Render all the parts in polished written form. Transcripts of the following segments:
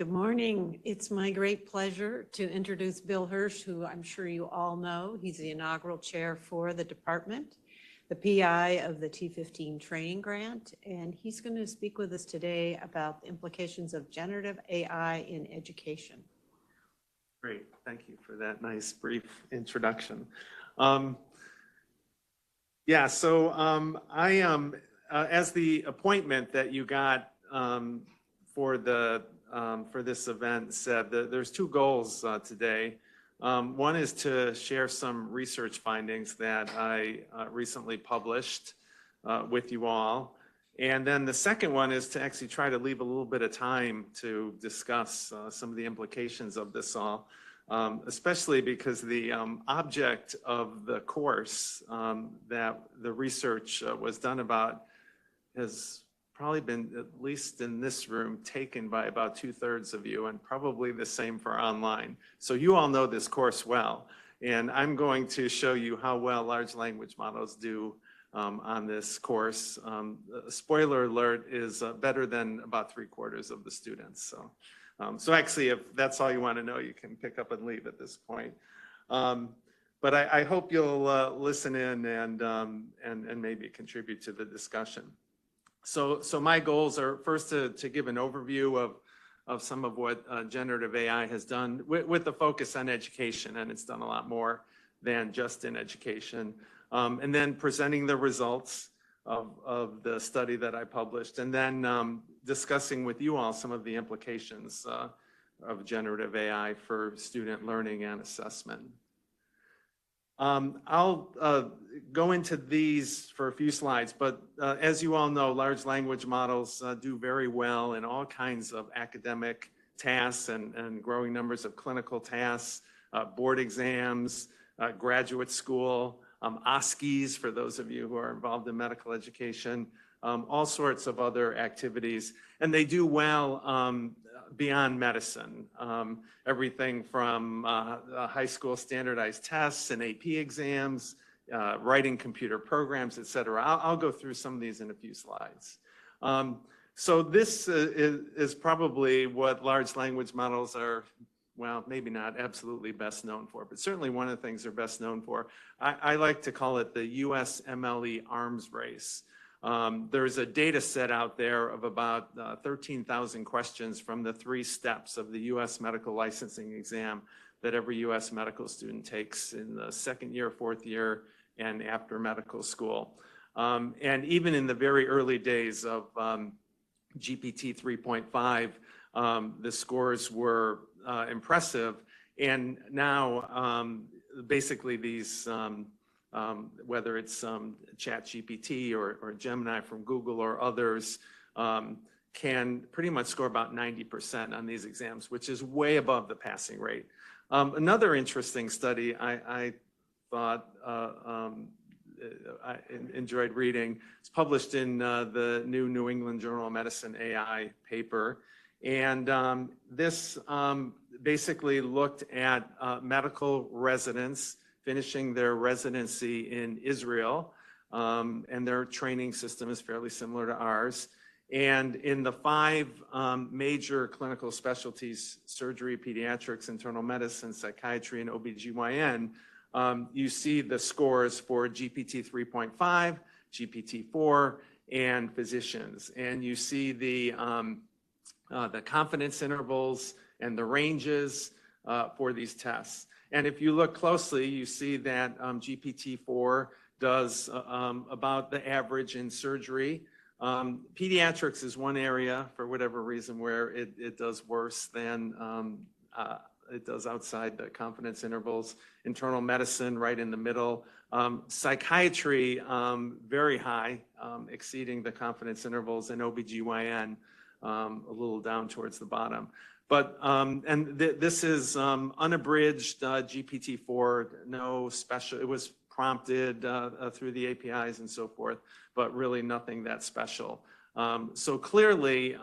Good morning. It's my great pleasure to introduce Bill Hersh, who I'm sure you all know. He's the inaugural chair for the department, the PI of the T15 training grant, and he's going to speak with us today about the implications of generative AI in education. Great. Thank you for that nice brief introduction. As the appointment that you got for this event said, there's two goals today. One is to share some research findings that I recently published with you all. And then the second one is to actually try to leave a little bit of time to discuss some of the implications of this all, especially because the object of the course that the research was done about has probably been, at least in this room, taken by about 2/3 of you, and probably the same for online. So you all know this course well, and I'm going to show you how well large language models do on this course. Spoiler alert is better than about 3/4 of the students. So actually, if that's all you want to know, you can pick up and leave at this point. But I hope you'll listen in and maybe contribute to the discussion. So my goals are first to give an overview of some of what generative AI has done with the focus on education, and it's done a lot more than just in education. And then presenting the results of the study that I published, and then discussing with you all some of the implications of generative AI for student learning and assessment. I'll go into these for a few slides, but as you all know, large language models do very well in all kinds of academic tasks and growing numbers of clinical tasks, board exams, graduate school, OSCEs for those of you who are involved in medical education, all sorts of other activities. And they do well beyond medicine, everything from high school standardized tests and AP exams, writing computer programs, et cetera. I'll go through some of these in a few slides. So this is probably what large language models are, well, maybe not absolutely best known for, but certainly one of the things they're best known for. I like to call it the US MLE arms race. There's a data set out there of about 13,000 questions from the 3 steps of the US medical licensing exam that every US medical student takes in the 2nd year, 4th year, and after medical school. And even in the very early days of GPT 3.5, the scores were impressive. And now basically these whether it's ChatGPT or Gemini from Google or others, can pretty much score about 90% on these exams, which is way above the passing rate. Another interesting study I thought I enjoyed reading, it's published in the New England Journal of Medicine AI paper. And this basically looked at medical residents finishing their residency in Israel, and their training system is fairly similar to ours. And in the 5 major clinical specialties, surgery, pediatrics, internal medicine, psychiatry, and OBGYN, you see the scores for GPT 3.5, GPT 4, and physicians. And you see the confidence intervals and the ranges for these tests. And if you look closely, you see that GPT-4 does about the average in surgery. Pediatrics is one area, for whatever reason, where it does worse than it does outside the confidence intervals. Internal medicine, right in the middle. Psychiatry, very high, exceeding the confidence intervals, and OBGYN, a little down towards the bottom. But, this is unabridged GPT-4, no special, it was prompted through the APIs and so forth, but really nothing that special. So clearly,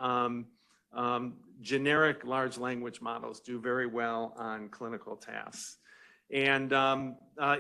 generic large language models do very well on clinical tasks. And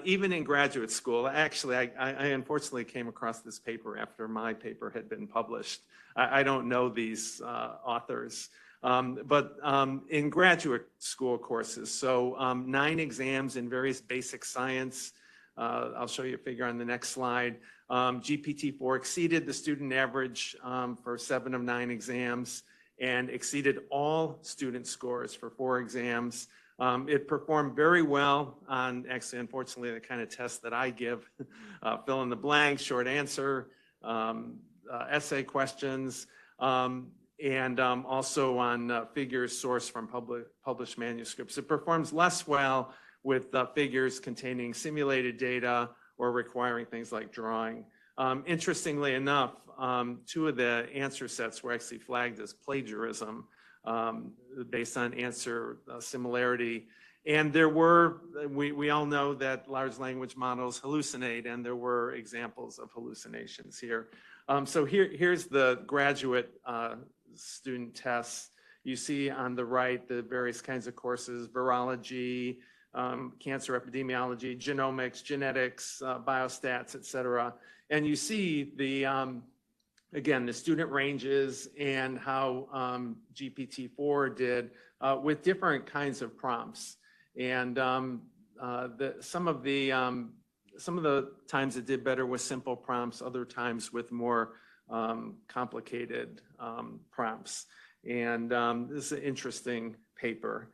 even in graduate school, actually, I unfortunately came across this paper after my paper had been published. I don't know these authors. In graduate school courses, so 9 exams in various basic science. I'll show you a figure on the next slide. GPT-4 exceeded the student average for 7 of 9 exams and exceeded all student scores for 4 exams. It performed very well on, actually, unfortunately, the kind of test that I give, fill in the blank, short answer, essay questions, and also on figures sourced from published manuscripts. It performs less well with figures containing simulated data or requiring things like drawing. Interestingly enough, 2 of the answer sets were actually flagged as plagiarism based on answer similarity. And there were, we all know that large language models hallucinate, and there were examples of hallucinations here. So here's the graduate student tests. You see on the right the various kinds of courses: virology, cancer epidemiology, genomics, genetics, biostats, et cetera. And you see the, again, the student ranges and how GPT-4 did with different kinds of prompts. And some of the times it did better with simple prompts, other times with more complicated prompts. And this is an interesting paper.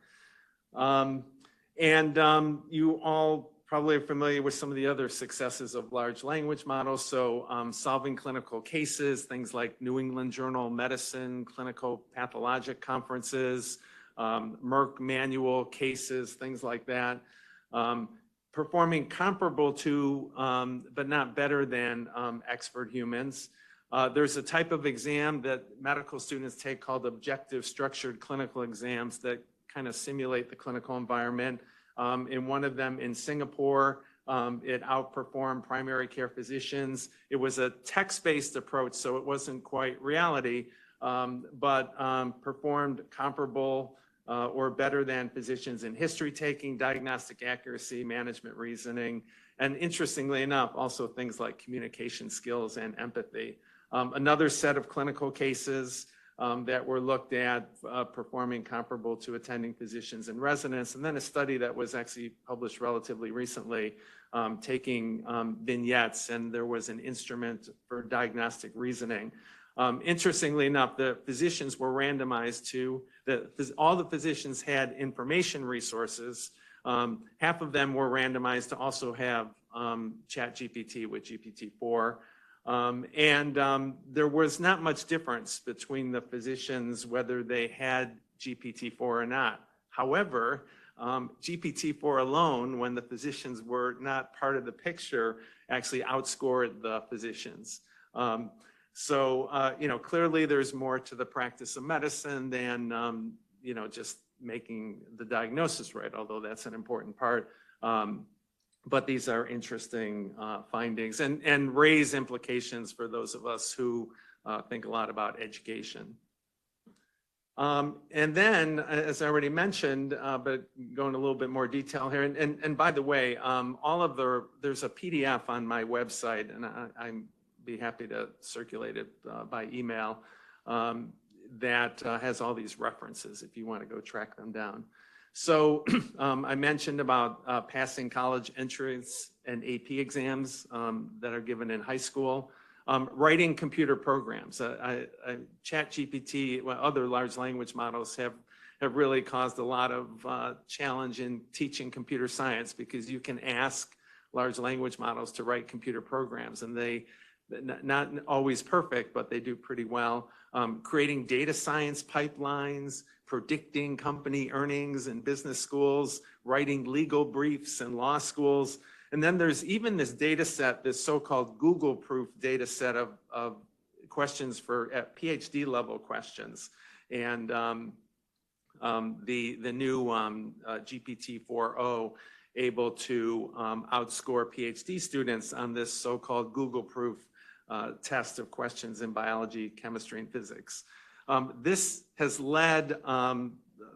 You all probably are familiar with some of the other successes of large language models. So solving clinical cases, things like New England Journal of Medicine, clinical pathologic conferences, Merck manual cases, things like that. Performing comparable to, but not better than expert humans. There's a type of exam that medical students take called objective structured clinical exams that kind of simulate the clinical environment. In one of them in Singapore, it outperformed primary care physicians. It was a text-based approach, so it wasn't quite reality, but performed comparable or better than physicians in history taking, diagnostic accuracy, management reasoning, and interestingly enough, also things like communication skills and empathy. Another set of clinical cases that were looked at performing comparable to attending physicians and residents, and then a study that was actually published relatively recently taking vignettes, and there was an instrument for diagnostic reasoning. Interestingly enough, the physicians were randomized to, all the physicians had information resources. Half of them were randomized to also have ChatGPT with GPT-4. There was not much difference between the physicians whether they had GPT-4 or not. However, GPT-4 alone, when the physicians were not part of the picture, actually outscored the physicians. Clearly there's more to the practice of medicine than, just making the diagnosis right, although that's an important part. But these are interesting findings and raise implications for those of us who think a lot about education. And then, as I already mentioned, but going a little bit more detail here, and by the way, there's a PDF on my website, and I'd be happy to circulate it by email, that has all these references if you want to go track them down. So I mentioned about passing college entrance and AP exams that are given in high school. Writing computer programs. ChatGPT, other large language models have really caused a lot of challenge in teaching computer science, because you can ask large language models to write computer programs, and they, not always perfect, but they do pretty well. Creating data science pipelines, predicting company earnings in business schools, writing legal briefs in law schools. And then there's even this data set, this so-called Google-proof data set of questions for PhD level questions. And the new GPT-4o able to outscore PhD students on this so-called Google-proof test of questions in biology, chemistry, and physics. This has led,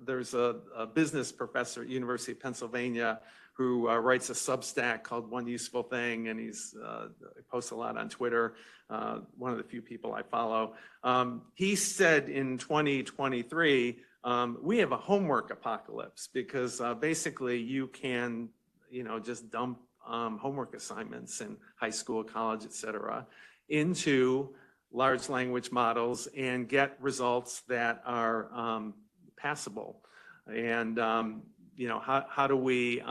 there's a business professor at University of Pennsylvania who writes a Substack called One Useful Thing, and he's posts a lot on Twitter, one of the few people I follow. He said in 2023, we have a homework apocalypse because basically you can, just dump homework assignments in high school, college, et cetera, into large language models and get results that are passable. And how do we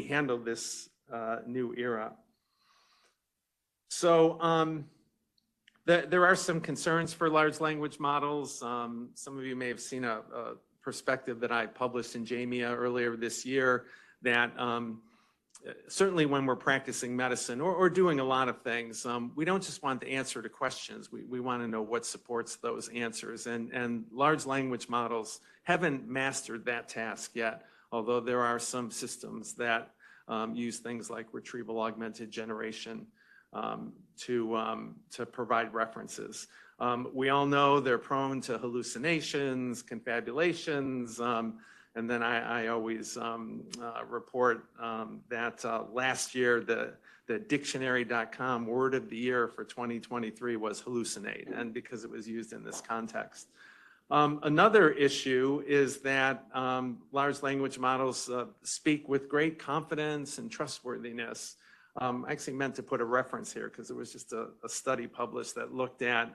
handle this new era? So there are some concerns for large language models. Some of you may have seen a perspective that I published in JAMIA earlier this year that certainly when we're practicing medicine or doing a lot of things, we don't just want the answer to questions. We want to know what supports those answers. And large language models haven't mastered that task yet, although there are some systems that use things like retrieval augmented generation to provide references. We all know they're prone to hallucinations, confabulations, and then I always report that last year the dictionary.com word of the year for 2023 was hallucinate, and because it was used in this context. Another issue is that large language models speak with great confidence and trustworthiness. I actually meant to put a reference here because it was just a study published that looked at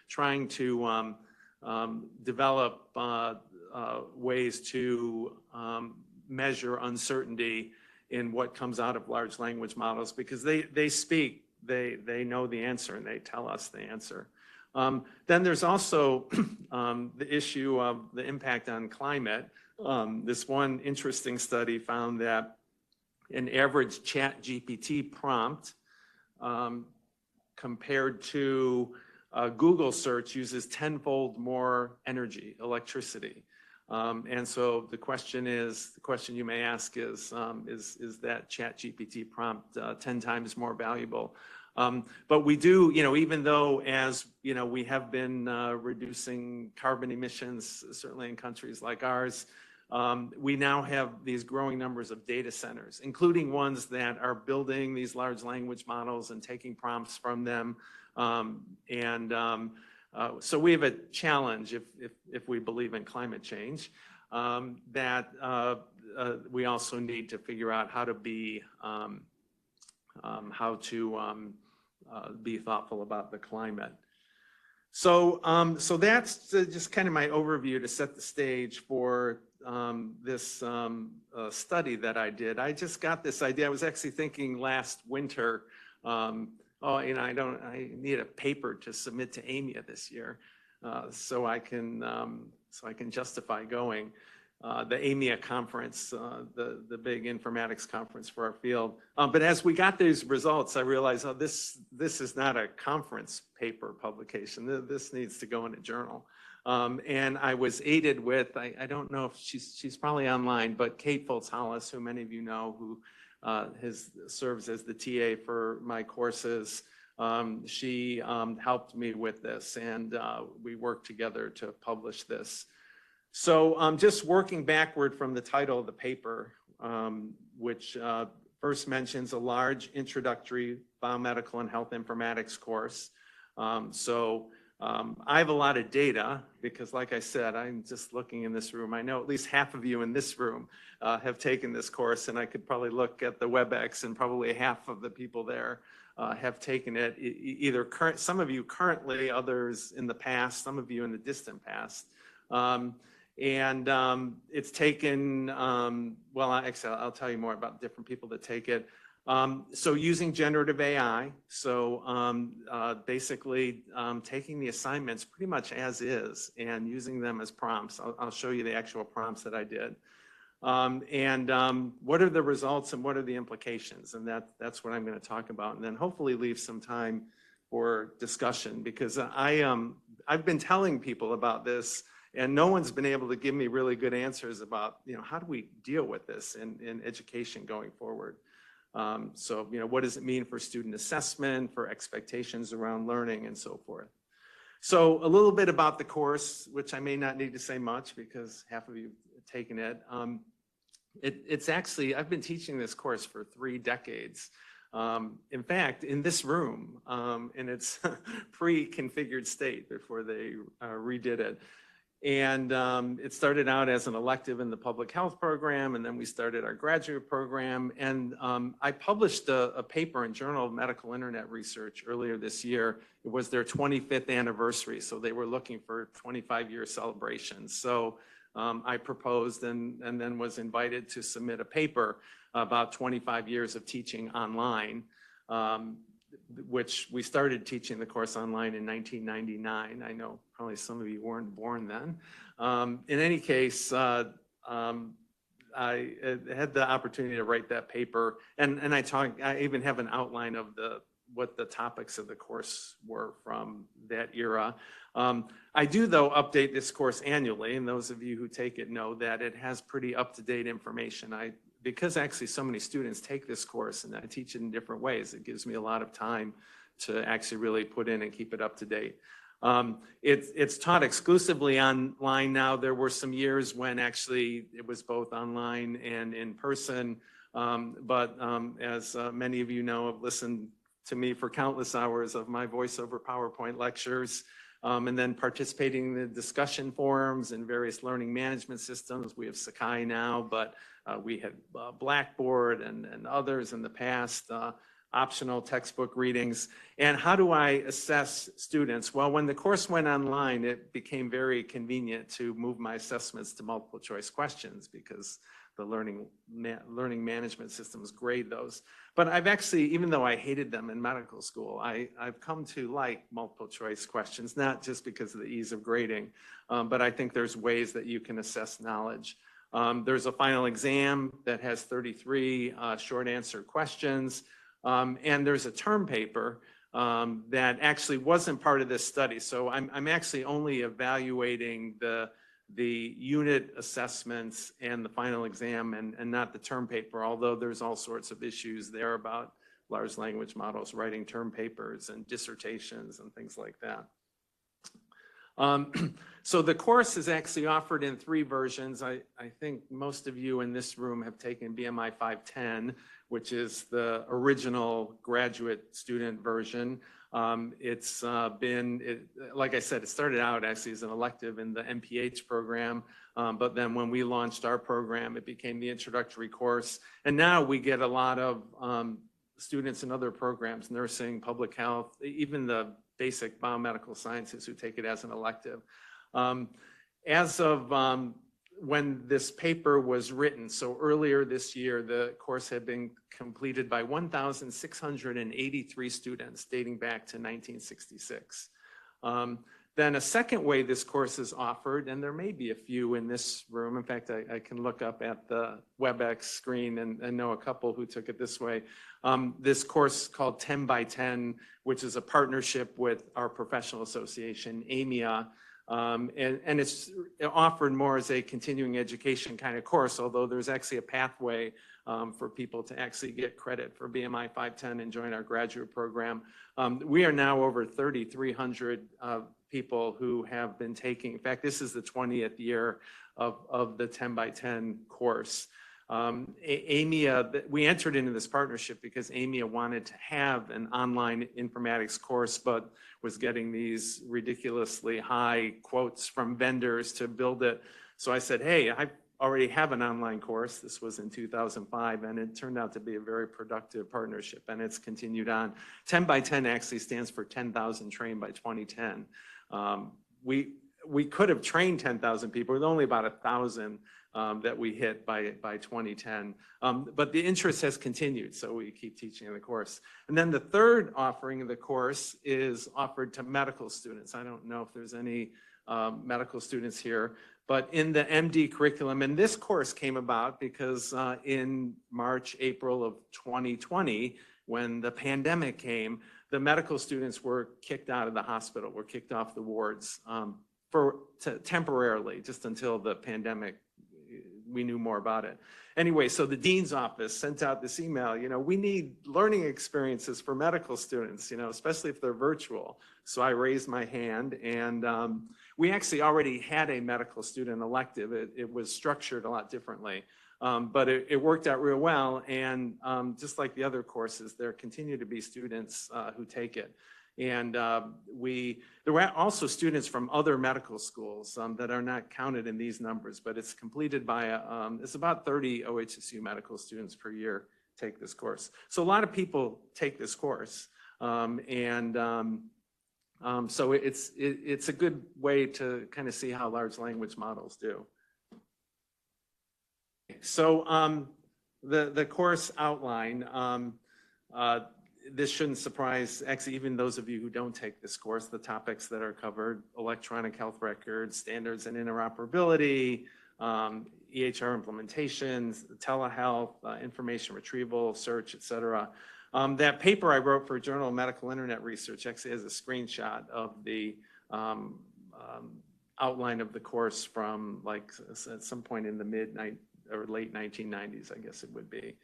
trying to develop ways to measure uncertainty in what comes out of large language models because they speak, they know the answer and they tell us the answer. Then there's also the issue of the impact on climate. This one interesting study found that an average ChatGPT prompt compared to Google search uses 10-fold more energy, electricity. And so the question you may ask is that ChatGPT prompt 10 times more valuable? But we do, even though we have been reducing carbon emissions, certainly in countries like ours, we now have these growing numbers of data centers, including ones that are building these large language models and taking prompts from them. So we have a challenge if we believe in climate change, that we also need to figure out how to be thoughtful about the climate. So that's just kind of my overview to set the stage for this study that I did. I just got this idea. I was actually thinking last winter, I need a paper to submit to AMIA this year, so I can justify going. The AMIA conference, the big informatics conference for our field. But as we got these results, I realized, this is not a conference paper publication. This needs to go in a journal. And I was aided with, I don't know if she's probably online, but Kate Foltz-Hollis, who many of you know, who serves as the TA for my courses. She helped me with this, and we worked together to publish this. So just working backward from the title of the paper, which first mentions a large introductory biomedical and health informatics course. I have a lot of data because, like I said, I'm just looking in this room. I know at least half of you in this room have taken this course, and I could probably look at the WebEx, and probably half of the people there have taken it, either some of you currently, others in the past, some of you in the distant past. It's taken, well, actually, I'll tell you more about different people that take it. So using generative AI, basically taking the assignments pretty much as is and using them as prompts. I'll show you the actual prompts that I did. What are the results and what are the implications? And that's what I'm going to talk about. And then hopefully leave some time for discussion, because I've been telling people about this, and no one's been able to give me really good answers about, how do we deal with this in education going forward? What does it mean for student assessment, for expectations around learning, and so forth? So a little bit about the course, which I may not need to say much because half of you have taken it. It's actually, I've been teaching this course for 3 decades. In fact, in this room, in its pre-configured state before they redid it. And it started out as an elective in the public health program, and then we started our graduate program. And I published a paper in Journal of Medical Internet Research earlier this year. It was their 25th anniversary, so they were looking for 25-year celebrations. So I proposed and then was invited to submit a paper about 25 years of teaching online, which we started teaching the course online in 1999. I know probably some of you weren't born then. In any case, I had the opportunity to write that paper, and I even have an outline of what the topics of the course were from that era. I do, though, update this course annually, and those of you who take it know that it has pretty up-to-date information. Because actually so many students take this course and I teach it in different ways, it gives me a lot of time to actually really put in and keep it up to date. It's taught exclusively online now. There were some years when actually it was both online and in person, but as many of you know, have listened to me for countless hours of my voiceover PowerPoint lectures, and then participating in the discussion forums and various learning management systems. We have Sakai now, but we had Blackboard and others in the past, optional textbook readings. And how do I assess students? Well, when the course went online, it became very convenient to move my assessments to multiple choice questions because the learning management systems grade those. But I've actually, even though I hated them in medical school, I've come to like multiple choice questions, not just because of the ease of grading, but I think there's ways that you can assess knowledge. There's a final exam that has 33 short answer questions, and there's a term paper that actually wasn't part of this study. So I'm actually only evaluating the unit assessments and the final exam and not the term paper, although there's all sorts of issues there about large language models, writing term papers and dissertations and things like that. So the course is actually offered in 3 versions. I think most of you in this room have taken BMI 510, which is the original graduate student version. It's like I said, it started out actually as an elective in the MPH program, but then when we launched our program, it became the introductory course. And now we get a lot of students in other programs, nursing, public health, even the basic biomedical sciences who take it as an elective. As of when this paper was written, so earlier this year, the course had been completed by 1,683 students dating back to 1966. Then a second way this course is offered, and there may be a few in this room. In fact, I can look up at the WebEx screen and know a couple who took it this way. This course called 10 by 10, which is a partnership with our professional association, AMIA, and it's offered more as a continuing education kind of course, although there's actually a pathway for people to actually get credit for BMI 510 and join our graduate program. We are now over 3,300 people who have been taking, in fact, this is the 20th year of the 10 by 10 course. AMIA, we entered into this partnership because AMIA wanted to have an online informatics course, but was getting these ridiculously high quotes from vendors to build it. So I said, hey, I already have an online course. This was in 2005, and it turned out to be a very productive partnership, and it's continued on. 10 by 10 actually stands for 10,000 trained by 2010. We could have trained 10,000 people with only about 1,000 that we hit by 2010. But the interest has continued, so we keep teaching the course. And then the third offering of the course is offered to medical students. I don't know if there's any medical students here, but in the MD curriculum, and this course came about because in March, April of 2020, when the pandemic came, the medical students were kicked out of the hospital, were kicked off the wards temporarily, just until the pandemic, we knew more about it. Anyway, so the dean's office sent out this email, we need learning experiences for medical students, especially if they're virtual. So I raised my hand, and we actually already had a medical student elective. It was structured a lot differently, but it worked out real well. And just like the other courses, there continue to be students who take it. And there were also students from other medical schools that are not counted in these numbers, but it's completed by, it's about 30 OHSU medical students per year take this course. So a lot of people take this course. So it's a good way to kind of see how large language models do. So the course outline, this shouldn't surprise actually even those of you who don't take this course. The topics that are covered: electronic health records, standards and interoperability, EHR implementations, telehealth, information retrieval, search, etc. That paper I wrote for Journal of Medical Internet Research actually has a screenshot of the outline of the course from like at some point in the late 1990s, I guess it would be.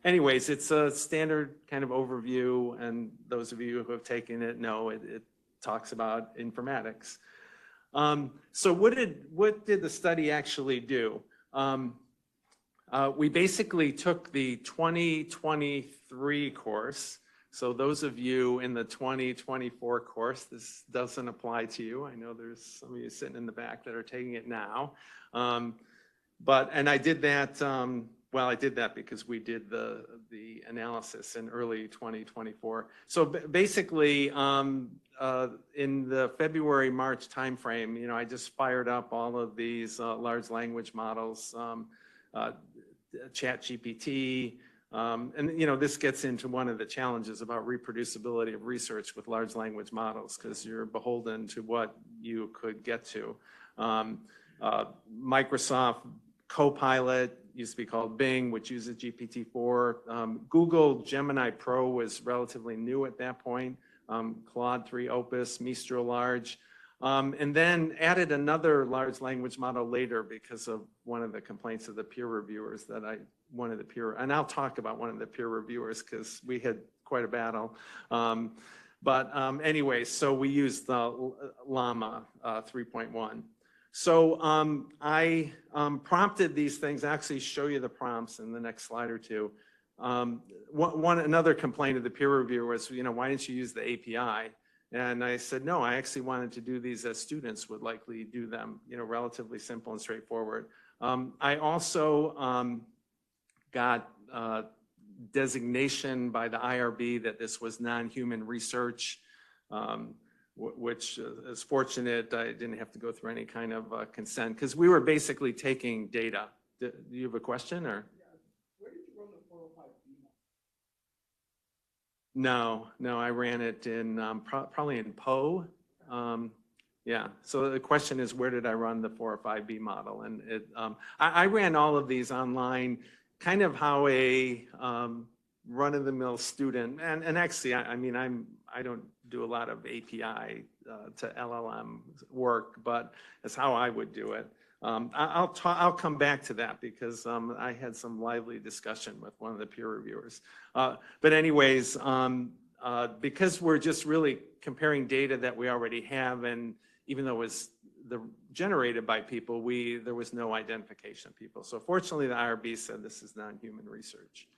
Anyways, it's a standard kind of overview, and those of you who have taken it know it talks about informatics. So what did the study actually do? We basically took the 2023 course. So those of you in the 2024 course, this doesn't apply to you. I know there's some of you sitting in the back that are taking it now. And I did that, well, I did that because we did the analysis in early 2024. So basically, in the February-March timeframe, you know, I just fired up all of these large language models, ChatGPT, and you know, this gets into one of the challenges about reproducibility of research with large language models, because you're beholden to what you could get to. Microsoft Copilot used to be called Bing, which uses GPT-4. Google Gemini Pro was relatively new at that point. Claude 3 Opus, Mistral Large, and then added another large language model later because of one of the complaints of the peer reviewers that and I'll talk about one of the peer reviewers because we had quite a battle. Anyway, so we used the Llama 3.1. So I prompted these things. I'll actually show you the prompts in the next slide or two. Another complaint of the peer reviewer was, you know, why didn't you use the API? And I said, no, I actually wanted to do these as students would likely do them, you know, relatively simple and straightforward. I also got designation by the IRB that this was non-human research, which is fortunate. I didn't have to go through any kind of consent because we were basically taking data. Do you have a question or? Where did you run the 405B? No, I ran it in probably in Poe. Yeah, so the question is, where did I run the 405B model? And I ran all of these online, kind of how a run-of-the-mill student, and actually, I mean, I don't do a lot of API to LLM work, but that's how I would do it. I'll come back to that because I had some lively discussion with one of the peer reviewers. But anyways, because we're just really comparing data that we already have, and even though it was generated by people, there was no identification of people. So fortunately, the IRB said this is non-human research.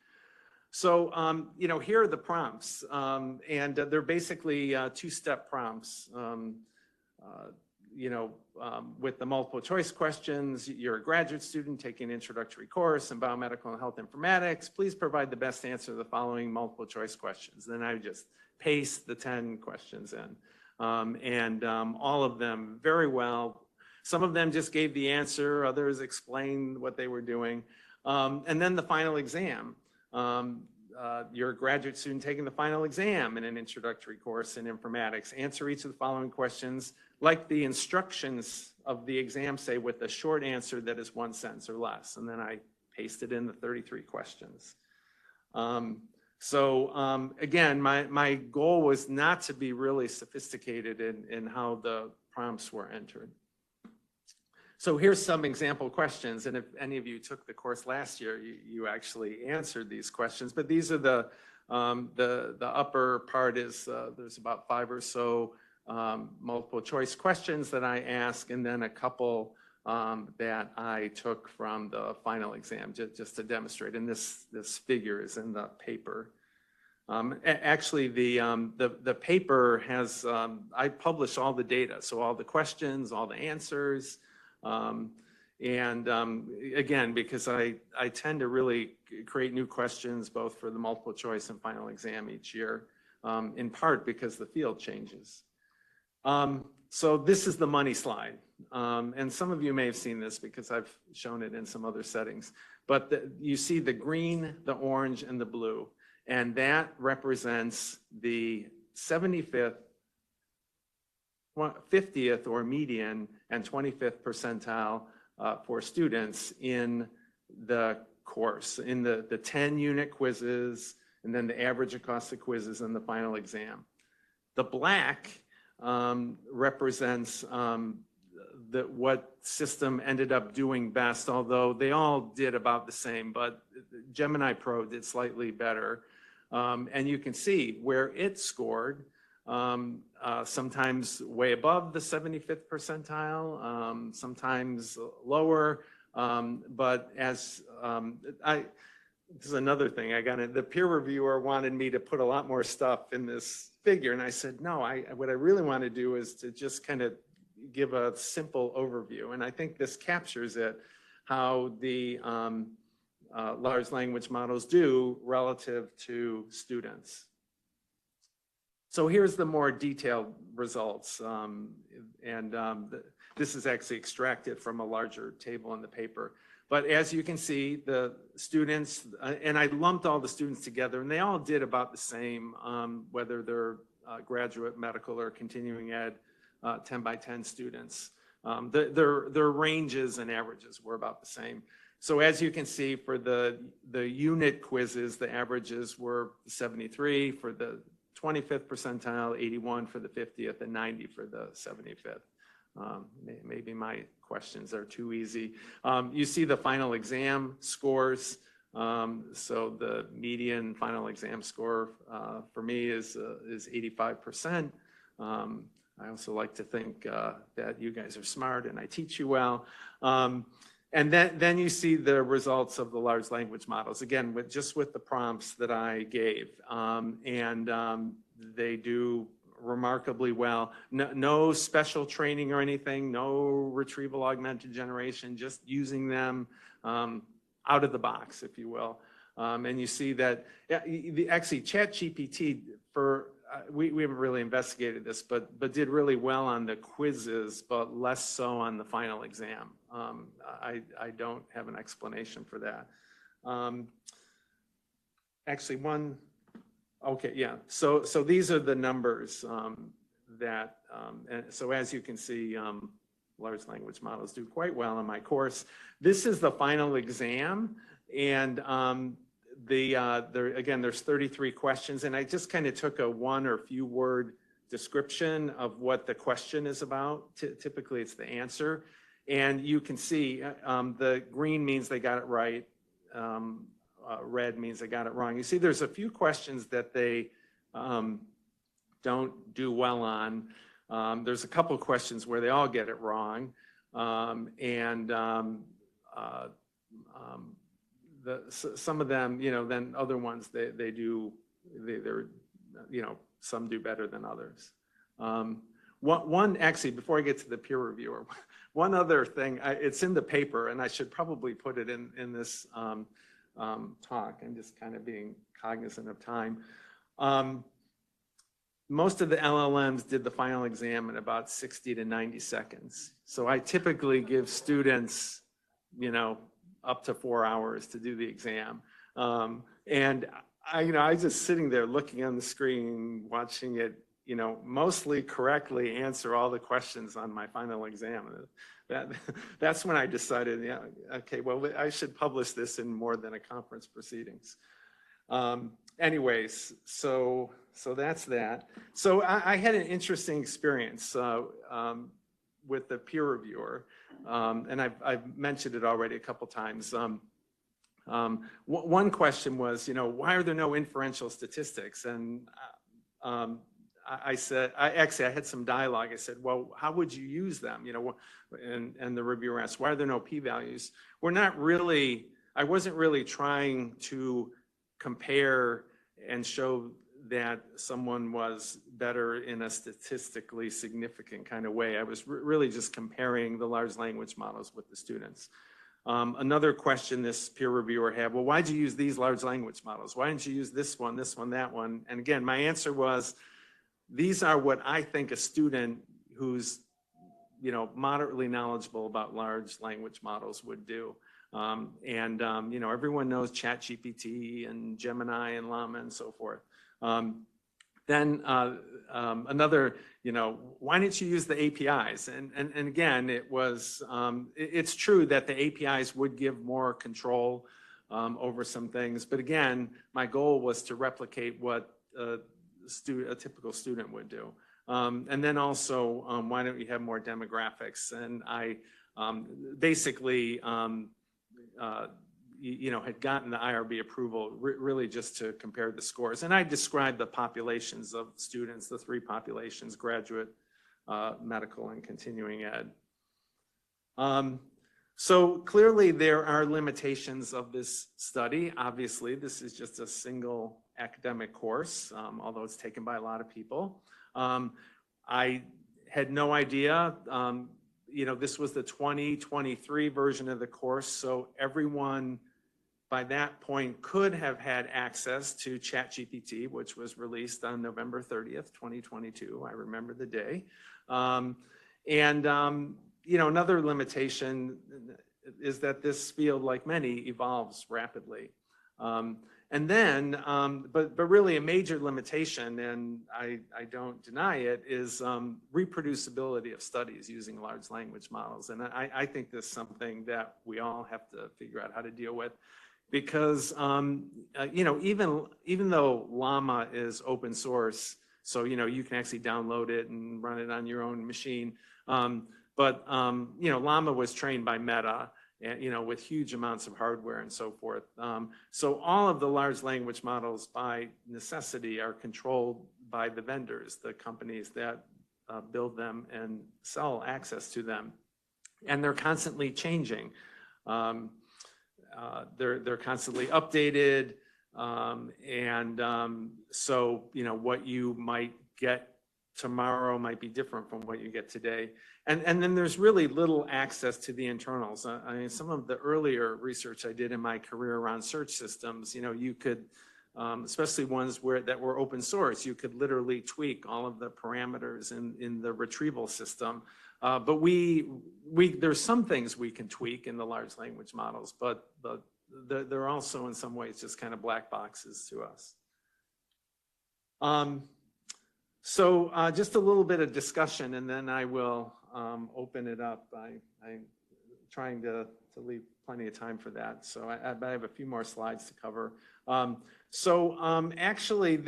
So, you know, here are the prompts, and they're basically two-step prompts. You know, with the multiple choice questions, you're a graduate student taking an introductory course in biomedical and health informatics. Please provide the best answer to the following multiple choice questions. Then I just paste the 10 questions in, and all of them very well. Some of them just gave the answer, others explained what they were doing. And then the final exam. You're a graduate student taking the final exam in an introductory course in informatics. Answer each of the following questions like the instructions of the exam say, with a short answer that is one sentence or less. And then I pasted in the 33 questions. Again, my goal was not to be really sophisticated in how the prompts were entered. So here's some example questions, and if any of you took the course last year, you actually answered these questions. But these are the upper part is there's about 5 or so multiple choice questions that I ask, and then a couple that I took from the final exam just to demonstrate. And this figure is in the paper. Actually, the paper has, I publish all the data, so all the questions, all the answers. Again, because I tend to really create new questions both for the multiple choice and final exam each year, in part because the field changes. So this is the money slide. And some of you may have seen this because I've shown it in some other settings. But you see the green, the orange, and the blue. And that represents the 75th, 50th or median and 25th percentile for students in the course, in the 10-unit quizzes, and then the average across the quizzes and the final exam. The black represents what system ended up doing best, although they all did about the same, but Gemini Pro did slightly better. And you can see where it scored, sometimes way above the 75th percentile, sometimes lower. But as this is another thing I got in, the peer reviewer wanted me to put a lot more stuff in this figure. And I said, no, what I really want to do is to just kind of give a simple overview. And I think this captures it, how the large language models do relative to students. So here's the more detailed results. This is actually extracted from a larger table in the paper. But as you can see, the students, and I lumped all the students together, and they all did about the same, whether they're graduate, medical, or continuing ed, 10 by 10 students. Their ranges and averages were about the same. So as you can see, for the unit quizzes, the averages were 73 for the 25th percentile, 81 for the 50th, and 90 for the 75th. Maybe my questions are too easy. You see the final exam scores. So the median final exam score for me is 85%. I also like to think that you guys are smart and I teach you well. And then you see the results of the large language models, again, just with the prompts that I gave. They do remarkably well. No special training or anything, no retrieval augmented generation, just using them out of the box, if you will. And you see that, actually ChatGPT, we haven't really investigated this, but did really well on the quizzes, but less so on the final exam. I don't have an explanation for that. Actually, okay, yeah. So these are the numbers and so as you can see, large language models do quite well in my course. This is the final exam, and again, there's 33 questions, and I just kind of took a one or few word description of what the question is about. Typically, it's the answer. And you can see the green means they got it right. Red means they got it wrong. You see, there's a few questions that they don't do well on. There's a couple of questions where they all get it wrong. Some of them, then other ones, they're, some do better than others. Actually, before I get to the peer reviewer, one other thing, it's in the paper, and I should probably put it in this talk. I'm just kind of being cognizant of time. Most of the LLMs did the final exam in about 60 to 90 seconds. So I typically give students, up to 4 hours to do the exam. And I was just sitting there looking on the screen, watching it, mostly correctly answer all the questions on my final exam. That's when I decided, yeah, okay, well, I should publish this in more than a conference proceedings. Anyways, so that's that. So I had an interesting experience with the peer reviewer, and I've mentioned it already a couple times. One question was, why are there no inferential statistics? And I said, I had some dialogue. I said, well, how would you use them? And the reviewer asked, why are there no p-values? I wasn't really trying to compare and show that someone was better in a statistically significant kind of way. I was really just comparing the large language models with the students. Another question this peer reviewer had, well, why'd you use these large language models? Why didn't you use this one, that one? And again, my answer was, these are what I think a student who's, moderately knowledgeable about large language models would do. Everyone knows ChatGPT and Gemini and Llama and so forth. Then another, why didn't you use the APIs? And again, it's true that the APIs would give more control over some things. But again, my goal was to replicate what a typical student would do. And then also, why don't you have more demographics? And I basically, had gotten the IRB approval really just to compare the scores. And I described the populations of students, the three populations: graduate, medical, and continuing ed. So clearly there are limitations of this study. Obviously, this is just a single academic course, although it's taken by a lot of people. I had no idea, this was the 2023 version of the course, so everyone by that point could have had access to ChatGPT, which was released on November 30th, 2022. I remember the day. Another limitation is that this field, like many, evolves rapidly. But really a major limitation, and I don't deny it, is reproducibility of studies using large language models. And I think this is something that we all have to figure out how to deal with, because even though Llama is open source, so you can actually download it and run it on your own machine. But Llama was trained by Meta, with huge amounts of hardware and so forth. So all of the large language models by necessity are controlled by the vendors, the companies that build them and sell access to them. And they're constantly changing. They're constantly updated. So, what you might get tomorrow might be different from what you get today. And then there's really little access to the internals. I mean, some of the earlier research I did in my career around search systems, you could, especially ones that were open source, you could literally tweak all of the parameters in the retrieval system. But there's some things we can tweak in the large language models, but they're also in some ways just kind of black boxes to us. So just a little bit of discussion, and then I will open it up. I'm trying to leave plenty of time for that. So I have a few more slides to cover. Actually,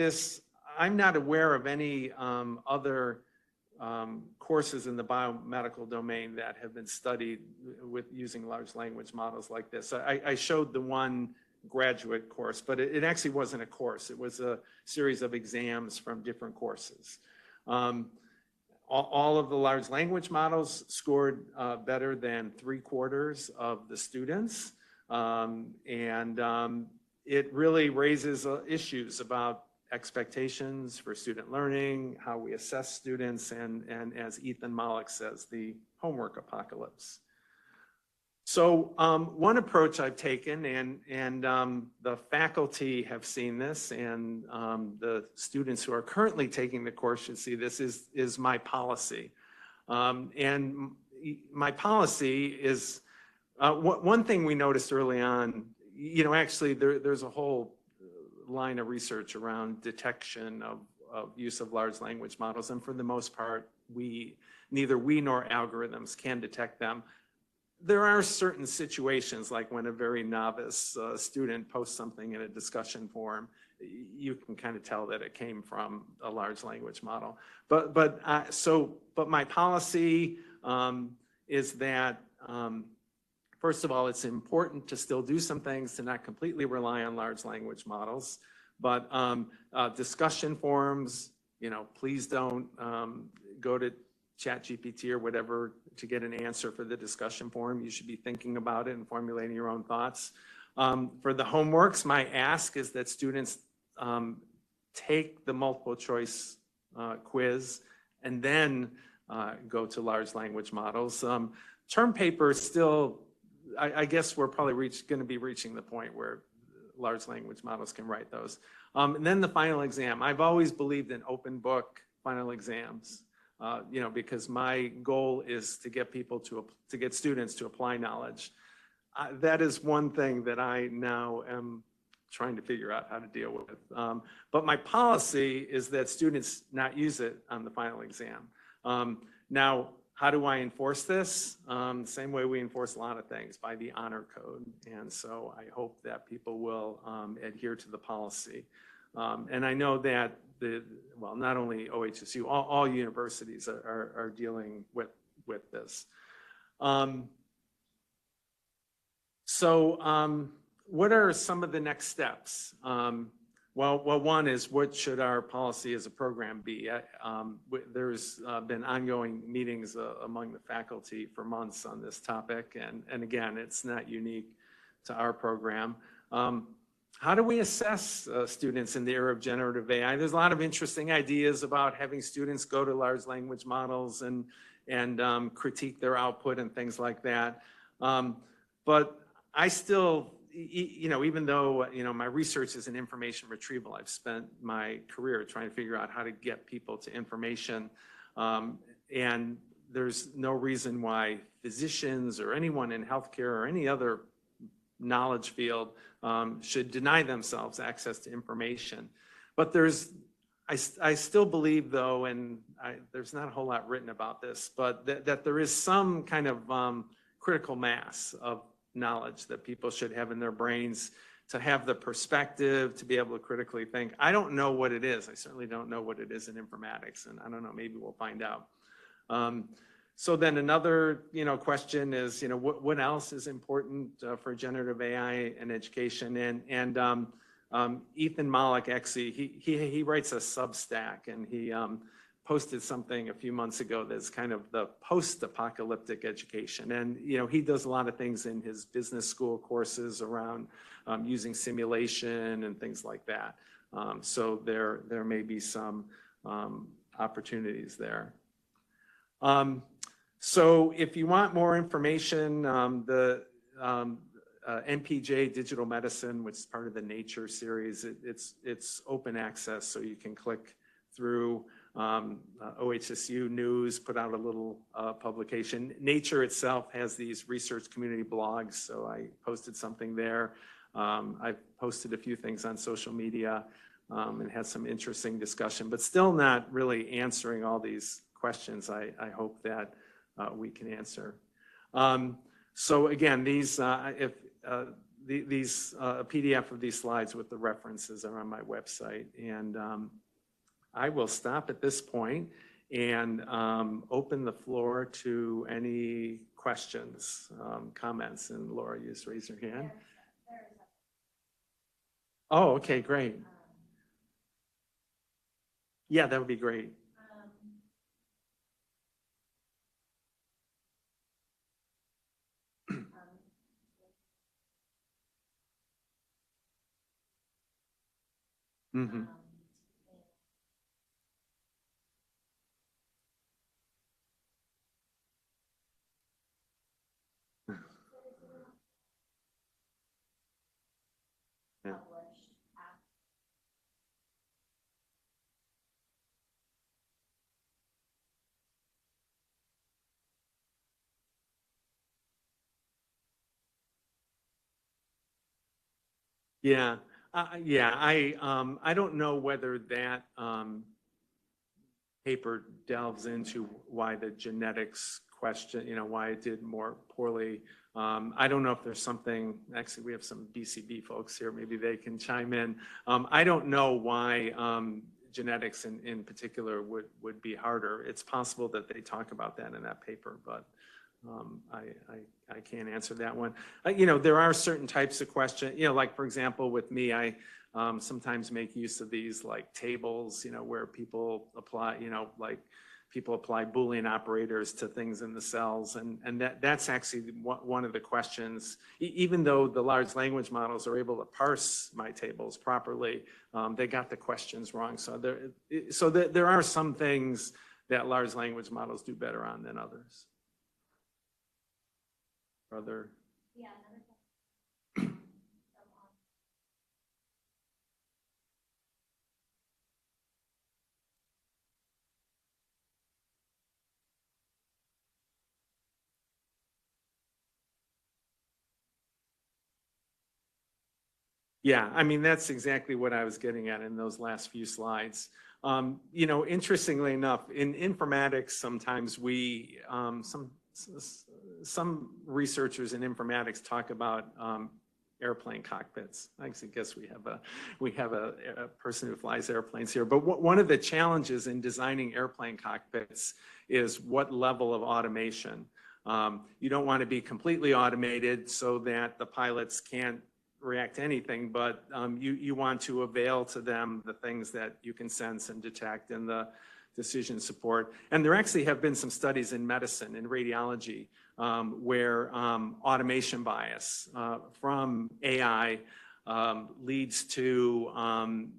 I'm not aware of any other courses in the biomedical domain that have been studied with using large language models like this. I showed the one graduate course, but it actually wasn't a course. It was a series of exams from different courses. All of the large language models scored better than 3/4 of the students. It really raises issues about expectations for student learning, how we assess students, and as Ethan Mollick says, the homework apocalypse. So one approach I've taken, and the faculty have seen this, and the students who are currently taking the course should see this, is my policy. And my policy is, one thing we noticed early on, actually there's a whole line of research around detection of use of large language models, and for the most part, neither we nor algorithms can detect them. There are certain situations, like when a very novice student posts something in a discussion forum, you can kind of tell that it came from a large language model. But my policy is that, first of all, it's important to still do some things, to not completely rely on large language models. But discussion forums, please don't go to ChatGPT or whatever to get an answer for the discussion forum. You should be thinking about it and formulating your own thoughts. For the homeworks, my ask is that students take the multiple choice quiz and then go to large language models. Term paper is still, I guess we're probably going to be reaching the point where large language models can write those. And then the final exam. I've always believed in open book final exams, because my goal is to get people to get students to apply knowledge. That is one thing that I now am trying to figure out how to deal with. But my policy is that students not use it on the final exam. Now, how do I enforce this? Same way we enforce a lot of things, by the honor code. And so I hope that people will adhere to the policy. And I know that not only OHSU, all universities are dealing with this. What are some of the next steps? Well, one is, what should our policy as a program be? There's been ongoing meetings among the faculty for months on this topic, and again, it's not unique to our program. How do we assess students in the era of generative AI? There's a lot of interesting ideas about having students go to large language models and critique their output and things like that. But I still, even though, my research is in information retrieval, I've spent my career trying to figure out how to get people to information. And there's no reason why physicians or anyone in healthcare or any other knowledge field should deny themselves access to information. But I still believe, though, and there's not a whole lot written about this, but that there is some kind of critical mass of knowledge that people should have in their brains to have the perspective, to be able to critically think. I don't know what it is. I certainly don't know what it is in informatics, and I don't know, maybe we'll find out. So then another, question is, what else is important for generative AI and education? And Ethan Mollick, actually, he writes a Substack, and he posted something a few months ago that's kind of the post-apocalyptic education. And, he does a lot of things in his business school courses around using simulation and things like that. So there may be some opportunities there. So if you want more information, the NPJ Digital Medicine, which is part of the Nature series, it's open access, so you can click through. OHSU News put out a little publication. Nature itself has these research community blogs, so I posted something there. I've posted a few things on social media and had some interesting discussion, but still not really answering all these questions I hope that we can answer. So again, these a PDF of these slides with the references are on my website, and I will stop at this point and open the floor to any questions, comments. And Laura, you just raise your hand. Oh, okay, great. Yeah, that would be great. Mm-hmm. Yeah. Yeah, I don't know whether that paper delves into why the genetics question, why it did more poorly. I don't know if there's something, actually we have some BCB folks here, maybe they can chime in. I don't know why genetics in particular would be harder. It's possible that they talk about that in that paper, but I can't answer that one. There are certain types of questions, like for example, with me, I sometimes make use of these like tables, where people apply, like people apply Boolean operators to things in the cells. And that's actually one of the questions. Even though the large language models are able to parse my tables properly, they got the questions wrong. So there are some things that large language models do better on than others. Brother? Yeah, another question. Yeah, I mean, that's exactly what I was getting at in those last few slides. You know, interestingly enough, in informatics, sometimes we, some researchers in informatics talk about airplane cockpits. I guess we have a person who flies airplanes here. But one of the challenges in designing airplane cockpits is what level of automation. You don't want to be completely automated so that the pilots can't react to anything, but you want to avail to them the things that you can sense and detect in the decision support. And there actually have been some studies in medicine, in radiology, where automation bias from AI leads to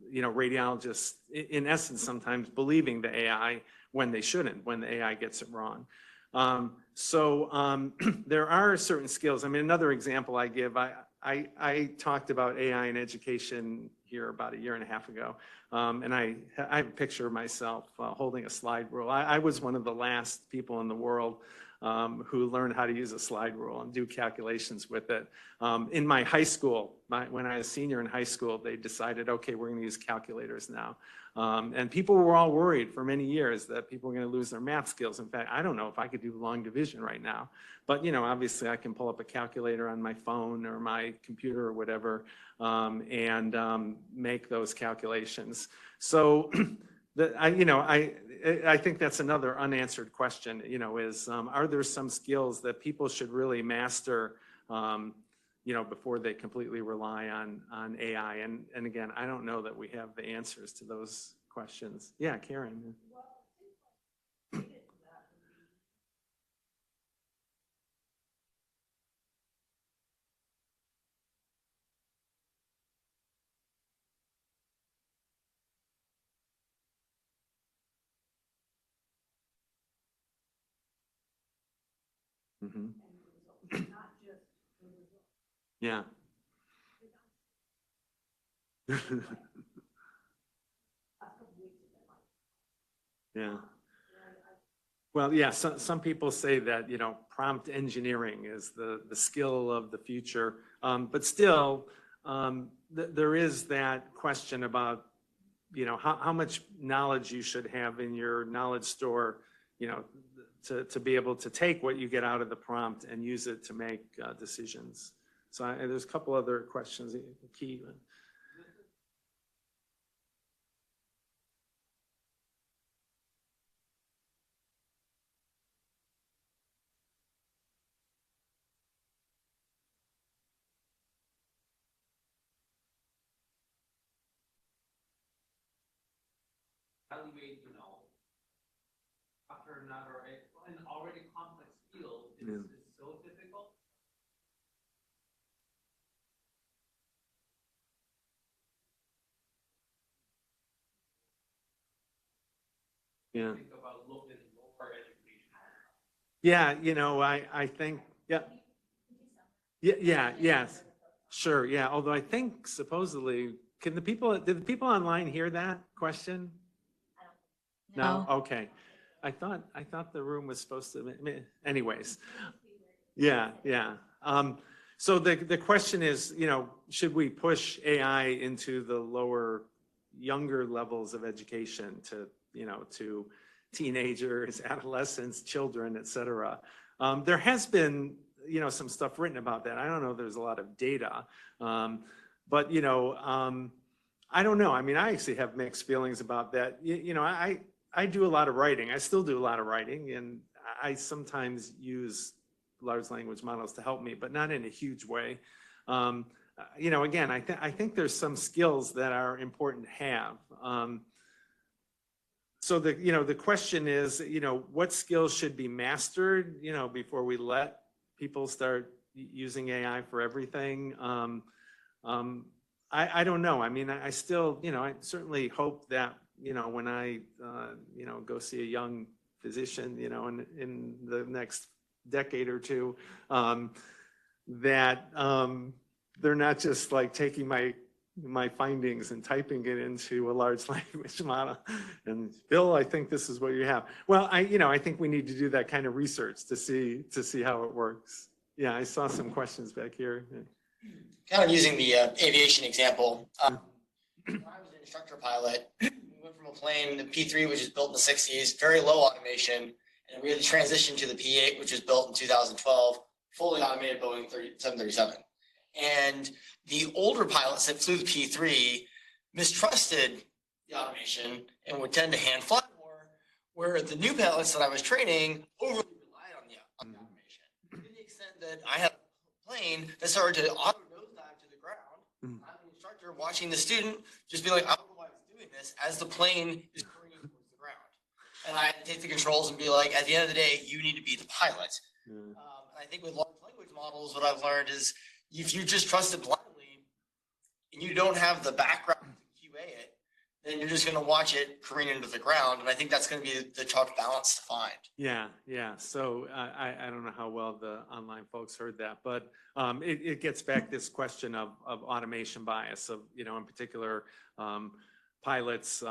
you know, radiologists, in essence, sometimes believing the AI when they shouldn't, when the AI gets it wrong. There are certain skills. I mean, another example I give, I talked about AI in education here about a year and a half ago, and I have a picture of myself holding a slide rule. I was one of the last people in the world who learned how to use a slide rule and do calculations with it. In my high school, when I was a senior in high school, they decided, okay, we're going to use calculators now. And people were all worried for many years that people were going to lose their math skills. In fact, I don't know if I could do long division right now, but you know, obviously I can pull up a calculator on my phone or my computer or whatever, and make those calculations. So I think that's another unanswered question, you know, is are there some skills that people should really master, you know, before they completely rely on AI? And again, I don't know that we have the answers to those questions. Yeah, Karen. Mm-hmm. Yeah. Yeah. Well, yeah, some people say that, you know, prompt engineering is the skill of the future. But still, there is that question about, you know, how much knowledge you should have in your knowledge store, you know, to be able to take what you get out of the prompt and use it to make decisions. So there's a couple other questions. Key. Evaluate, you know, after another, an already complex field is so difficult. Yeah. Think about looking at lower education. Yeah, you know, I think, yeah. Yes. Sure, yeah. Although I think supposedly, did the people online hear that question? No? Okay. I thought the room was supposed to, anyways. Yeah. So the question is, you know, should we push AI into the lower, younger levels of education to, you know, to teenagers, adolescents, children, et cetera? There has been, you know, some stuff written about that. I don't know if there's a lot of data, but, you know, I don't know. I mean, I actually have mixed feelings about that. You know, I do a lot of writing. I still do a lot of writing, and I sometimes use large language models to help me, but not in a huge way. You know, again, I think there's some skills that are important to have. So the question is, what skills should be mastered, before we let people start using AI for everything? I don't know. I mean, I still, I certainly hope that, when I, go see a young physician, in the next decade or two, that they're not just like taking my findings and typing it into a large language model. And Bill, I think this is what you have. Well, I think we need to do that kind of research to see how it works. Yeah, I saw some questions back here. Kind of using the aviation example. When I was an instructor pilot, we went from a plane, the P3, which was built in the 60s, very low automation, and we had to transition to the P8, which was built in 2012, fully automated Boeing 737. And the older pilots that flew the P3 mistrusted the automation and would tend to hand fly more, where the new pilots that I was training overly relied on the automation. To the extent that I had a plane that started to auto nosedive to the ground, I'm the instructor watching the student just be like, I don't know why I was doing this, as the plane is turning towards the ground. And I had to take the controls and be like, at the end of the day, you need to be the pilot. And I think with large language models, what I've learned is, if you just trust it blindly and you don't have the background to QA it, then you're just going to watch it careen into the ground. And I think that's going to be the tough balance to find. Yeah. So I don't know how well the online folks heard that, but it gets back this question of automation bias of, in particular, pilots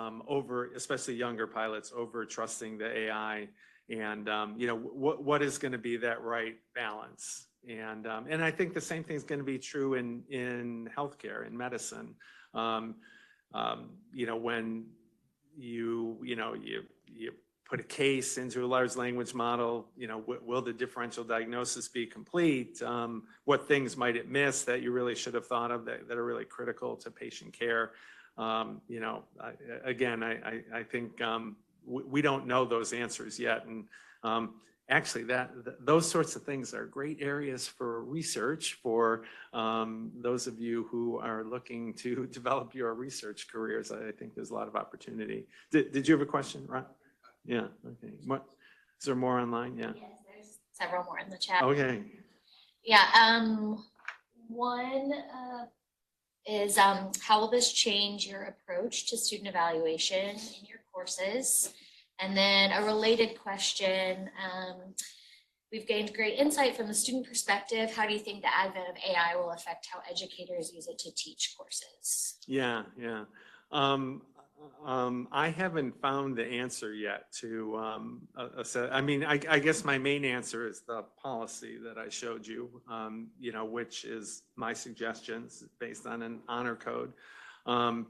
especially younger pilots, over trusting the AI, and what is going to be that right balance. And I think the same thing is going to be true in healthcare, in medicine. When you put a case into a large language model, will the differential diagnosis be complete? What things might it miss that you really should have thought of that are really critical to patient care? Again, I think we don't know those answers yet, and actually, those sorts of things are great areas for research for those of you who are looking to develop your research careers. I think there's a lot of opportunity. Did you have a question, Ron? Yeah. Okay. Is there more online? Yeah. Yes, there's several more in the chat. Okay. Yeah. One is how will this change your approach to student evaluation in your courses? And then a related question, we've gained great insight from the student perspective. How do you think the advent of AI will affect how educators use it to teach courses? Yeah. I haven't found the answer yet to I guess my main answer is the policy that I showed you, which is my suggestions based on an honor code. One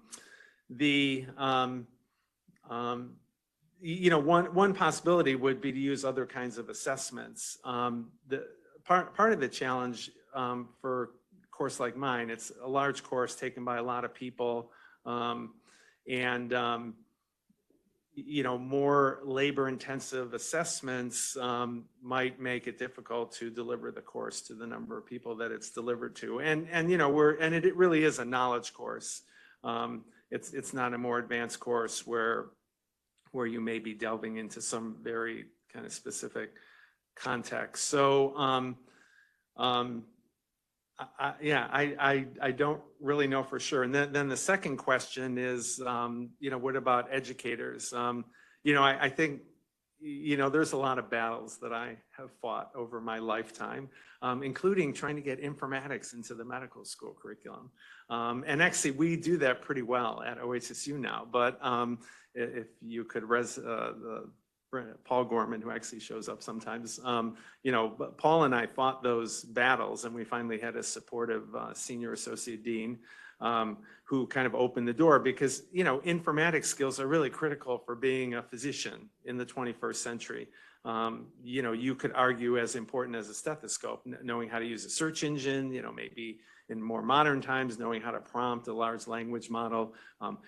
possibility would be to use other kinds of assessments. The part of the challenge for a course like mine, it's a large course taken by a lot of people, and more labor-intensive assessments might make it difficult to deliver the course to the number of people that it's delivered to. And it really is a knowledge course. It's not a more advanced course where you may be delving into some very kind of specific context. So, I don't really know for sure. And then the second question is, what about educators? I think, there's a lot of battles that I have fought over my lifetime, including trying to get informatics into the medical school curriculum. And actually, we do that pretty well at OHSU now. But if you could Paul Gorman, who actually shows up sometimes, but Paul and I fought those battles, and we finally had a supportive senior associate dean who kind of opened the door, because informatics skills are really critical for being a physician in the 21st century. You could argue as important as a stethoscope, knowing how to use a search engine, maybe in more modern times, knowing how to prompt a large language model,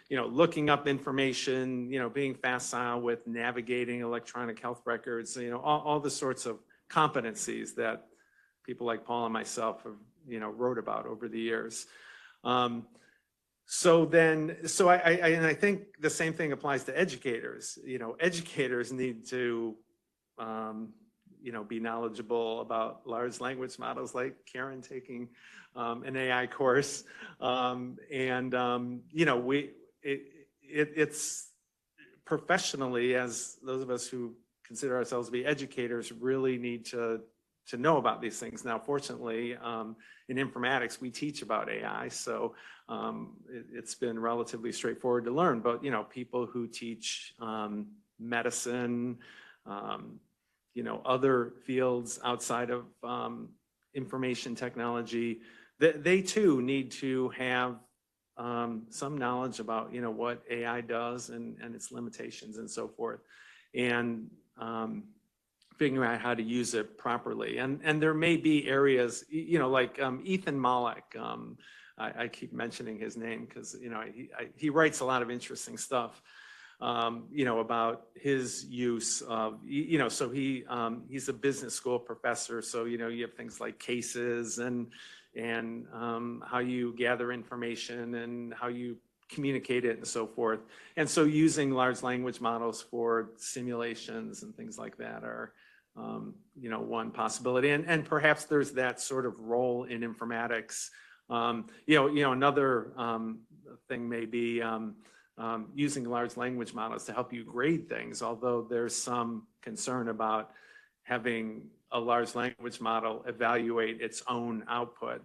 looking up information, being facile with navigating electronic health records, all the sorts of competencies that people like Paul and myself have, wrote about over the years. And I think the same thing applies to educators. Educators need to, be knowledgeable about large language models, like Karen taking an AI course. It's professionally, as those of us who consider ourselves to be educators, really need to know about these things. Now, fortunately, in informatics, we teach about AI, so it's been relatively straightforward to learn. But people who teach medicine, other fields outside of information technology, they too need to have some knowledge about what AI does and its limitations and so forth, and figuring out how to use it properly. And there may be areas, like Ethan Mollick. I keep mentioning his name because he writes a lot of interesting stuff. About his use of, so he's a business school professor. So you have things like cases and how you gather information and how you communicate it and so forth. And so using large language models for simulations and things like that are, one possibility. And perhaps there's that sort of role in informatics. Another thing may be using large language models to help you grade things, although there's some concern about having a large language model evaluate its own output.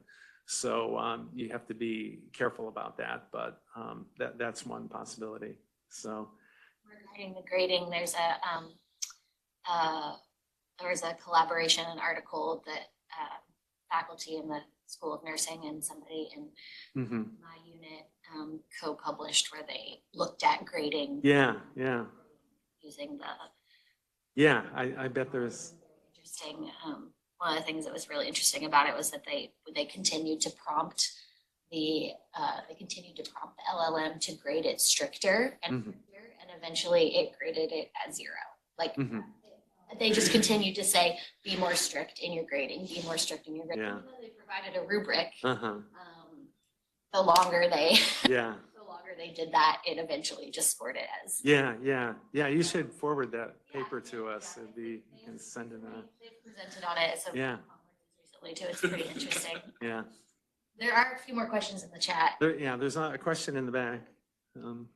So you have to be careful about that, but that's one possibility. So regarding the grading, there's a collaboration, an article that faculty in the School of Nursing and somebody in my unit co-published, where they looked at grading. Yeah. Using the. Yeah, I bet there's. Interesting. One of the things that was really interesting about it was that they continued to prompt the LLM to grade it stricter and eventually it graded it at 0. Like they just continued to say, be more strict in your grading, be more strict in your grading. Yeah. Even though they provided a rubric, the longer they did that, it eventually just scored it as. Yeah. You should forward that paper to us. You can send it on. They've presented on it so recently too. It's pretty interesting. Yeah. There are a few more questions in the chat. There's a question in the back. Well,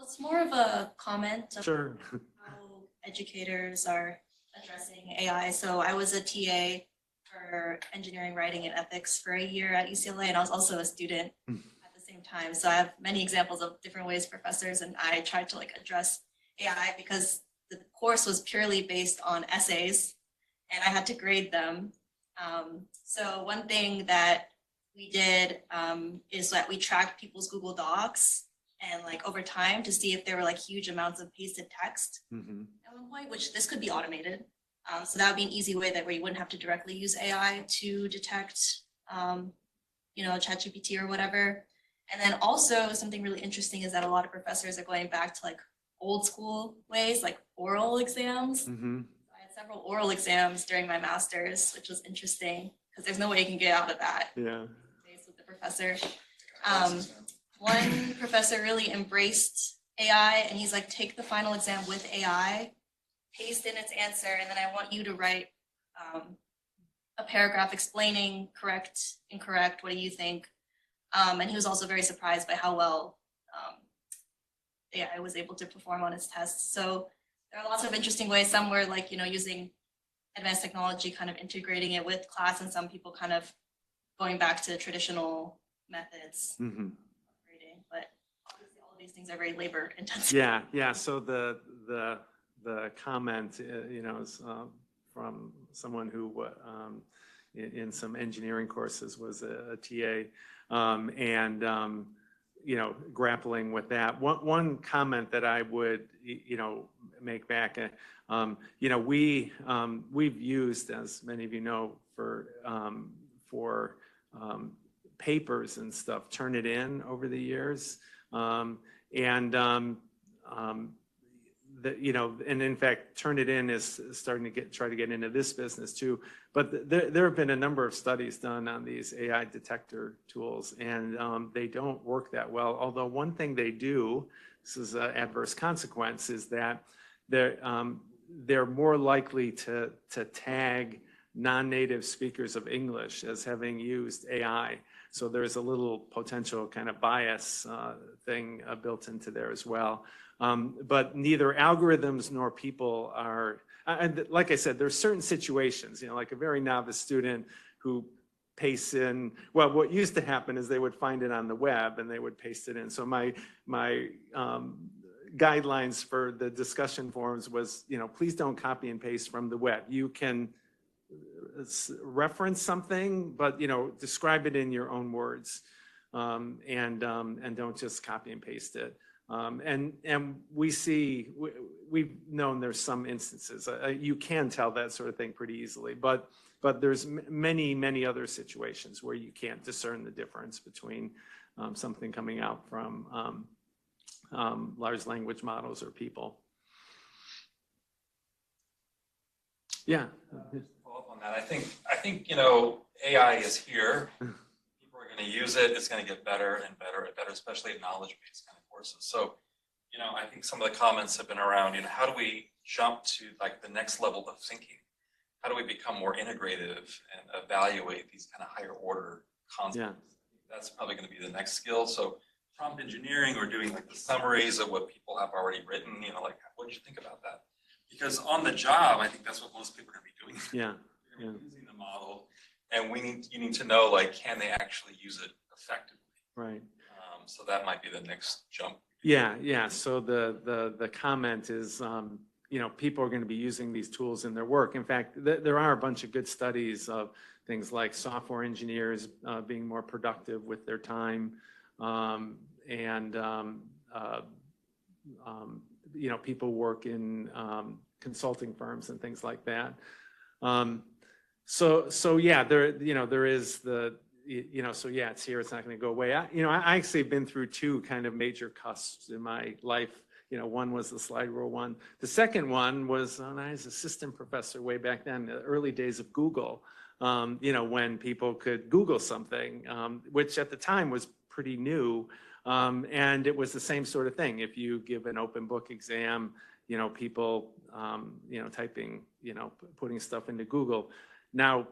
it's more of a comment of Sure. how educators are addressing AI. So I was a TA for engineering, writing, and ethics for a year at UCLA, and I was also a student at the same time. So I have many examples of different ways professors and I tried to address AI, because the course was purely based on essays and I had to grade them. So one thing that we did is that we tracked people's Google Docs and over time to see if there were huge amounts of pasted text at one point, which this could be automated. So that would be an easy way where you wouldn't have to directly use AI to detect, ChatGPT or whatever. And then also something really interesting is that a lot of professors are going back to old school ways, like oral exams. I had several oral exams during my master's, which was interesting because there's no way you can get out of that. Yeah. With the professor. One professor really embraced AI and he's take the final exam with AI, paste in its answer, and then I want you to write a paragraph explaining correct, incorrect, what do you think? And he was also very surprised by how well AI was able to perform on its tests. So there are lots of interesting ways. Some were using advanced technology, kind of integrating it with class, and some people kind of going back to traditional methods of grading. But obviously all of these things are very labor intensive. Yeah. So the comment, is from someone who in some engineering courses was a TA, and grappling with that. One comment that I would make back, we've used, as many of you know, for papers and stuff, Turnitin over the years, and and in fact, Turnitin is starting to try to get into this business too. But there have been a number of studies done on these AI detector tools, and they don't work that well. Although one thing they do, this is an adverse consequence, is that they're more likely to tag non-native speakers of English as having used AI. So there's a little potential kind of bias thing built into there as well. But neither algorithms nor people are, and like I said, there's certain situations, like a very novice student who pastes in, well, what used to happen is they would find it on the web and they would paste it in. So my guidelines for the discussion forums was, please don't copy and paste from the web. You can reference something, but describe it in your own words, and don't just copy and paste it. And we've known there's some instances you can tell that sort of thing pretty easily, but there's many other situations where you can't discern the difference between something coming out from large language models or people. Yeah. Follow up on that. I think AI is here. People are going to use it. It's going to get better and better and better, especially in knowledge-based kind of courses. So, I think some of the comments have been around, how do we jump to like the next level of thinking? How do we become more integrative and evaluate these kind of higher order concepts? Yeah. That's probably going to be the next skill. So prompt engineering or doing like the summaries of what people have already written, like what did you think about that? Because on the job, I think that's what most people are going to be doing. Yeah. They're using the model, and you need to know, like, can they actually use it effectively? Right. So that might be the next jump. Yeah. So the comment is, people are going to be using these tools in their work. In fact, there are a bunch of good studies of things like software engineers being more productive with their time, and people work in consulting firms and things like that. So yeah, there is the, so yeah, it's here, it's not going to go away. I actually have been through two kind of major cusps in my life. One was the slide rule one. The second one was when I was assistant professor way back then, the early days of Google, when people could Google something, which at the time was pretty new. And it was the same sort of thing. If you give an open book exam, people, typing, putting stuff into Google. Now,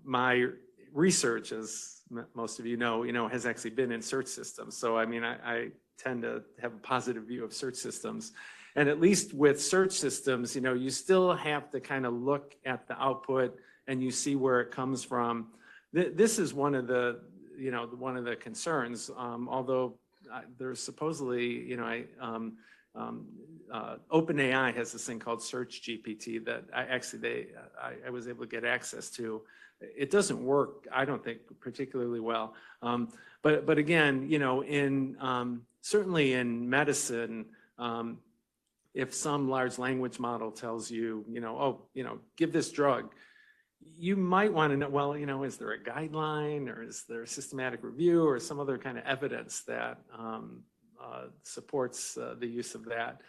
my research, as most of you know, has actually been in search systems. So, I tend to have a positive view of search systems. And at least with search systems, you still have to kind of look at the output and you see where it comes from. This is one of the concerns, although there's supposedly, OpenAI has this thing called Search GPT that I was able to get access to. It doesn't work, I don't think, particularly well. But again, certainly in medicine, if some large language model tells you, give this drug, you might want to know, well, is there a guideline or is there a systematic review or some other kind of evidence that supports the use of that?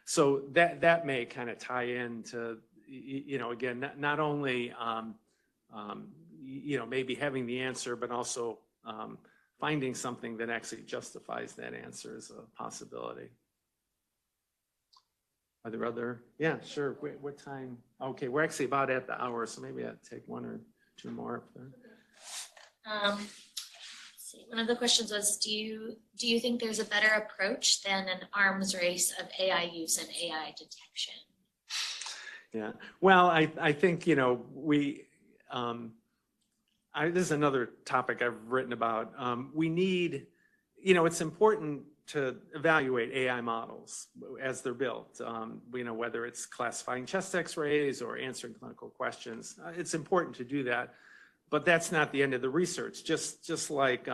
So that may kind of tie into, again, not only, maybe having the answer, but also finding something that actually justifies that answer is a possibility. Are there other? Yeah, sure. Wait, what time? Okay, we're actually about at the hour, so maybe I'll take one or two more. Let's see. One of the questions was, do you think there's a better approach than an arms race of AI use and AI detection? Yeah. Well, I think this is another topic I've written about. We need, it's important to evaluate AI models as they're built, whether it's classifying chest x-rays or answering clinical questions. It's important to do that, but that's not the end of the research. Just like,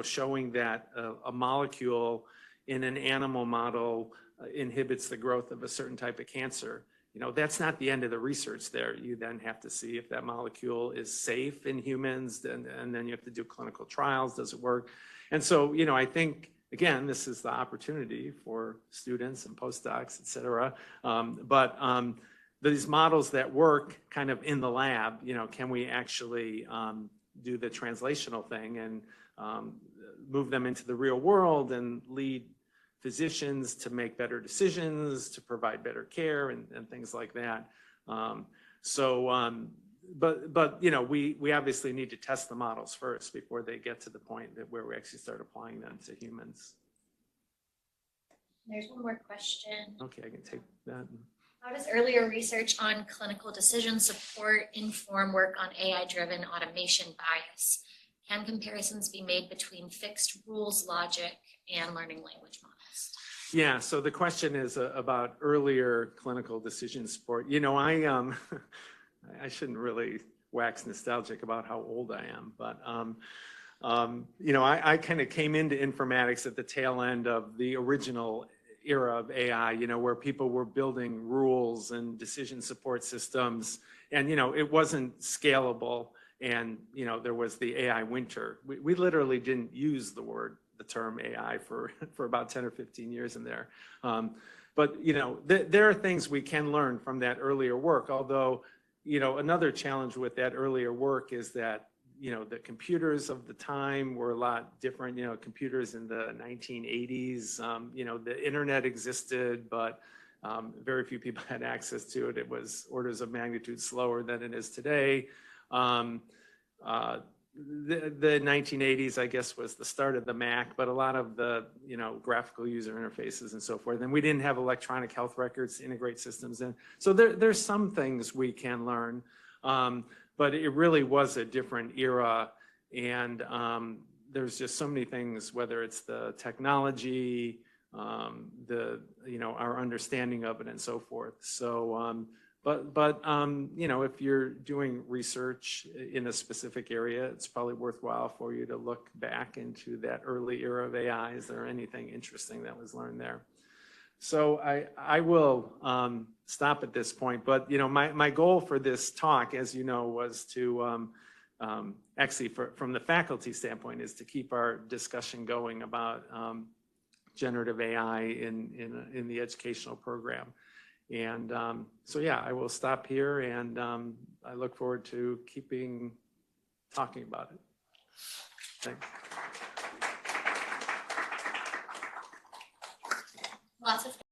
showing that a molecule in an animal model inhibits the growth of a certain type of cancer. That's not the end of the research there. You then have to see if that molecule is safe in humans, and then you have to do clinical trials. Does it work? And so, I think again, this is the opportunity for students and postdocs, et cetera. These models that work kind of in the lab, you know, can we actually do the translational thing and move them into the real world and lead physicians to make better decisions, to provide better care and things like that. But you know, we obviously need to test the models first before they get to the point that where we actually start applying them to humans. There's one more question. Okay, I can take that. How does earlier research on clinical decision support inform work on AI-driven automation bias? Can comparisons be made between fixed rules logic and learning language models? Yeah, so the question is about earlier clinical decision support. You know, I shouldn't really wax nostalgic about how old I am, but you know, I kind of came into informatics at the tail end of the original era of AI, you know, where people were building rules and decision support systems, and you know, it wasn't scalable, and you know, there was the AI winter. We literally didn't use the term AI for about 10 or 15 years in there. But you know, there are things we can learn from that earlier work, although you know, another challenge with that earlier work is that, you know, the computers of the time were a lot different. You know, computers in the 1980s, you know, the internet existed, but very few people had access to it. It was orders of magnitude slower than it is today. The 1980s, I guess, was the start of the Mac, but a lot of the, you know, graphical user interfaces and so forth. And we didn't have electronic health records to integrate systems in. So there's some things we can learn, but it really was a different era. And there's just so many things, whether it's the technology, you know, our understanding of it and so forth. So, you know, if you're doing research in a specific area, it's probably worthwhile for you to look back into that early era of AI. Is there anything interesting that was learned there? So I will stop at this point, but you know, my goal for this talk, as you know, was to actually, from the faculty standpoint, is to keep our discussion going about generative AI in the educational program. And so, yeah, I will stop here, and I look forward to talking about it. Thanks. Lots of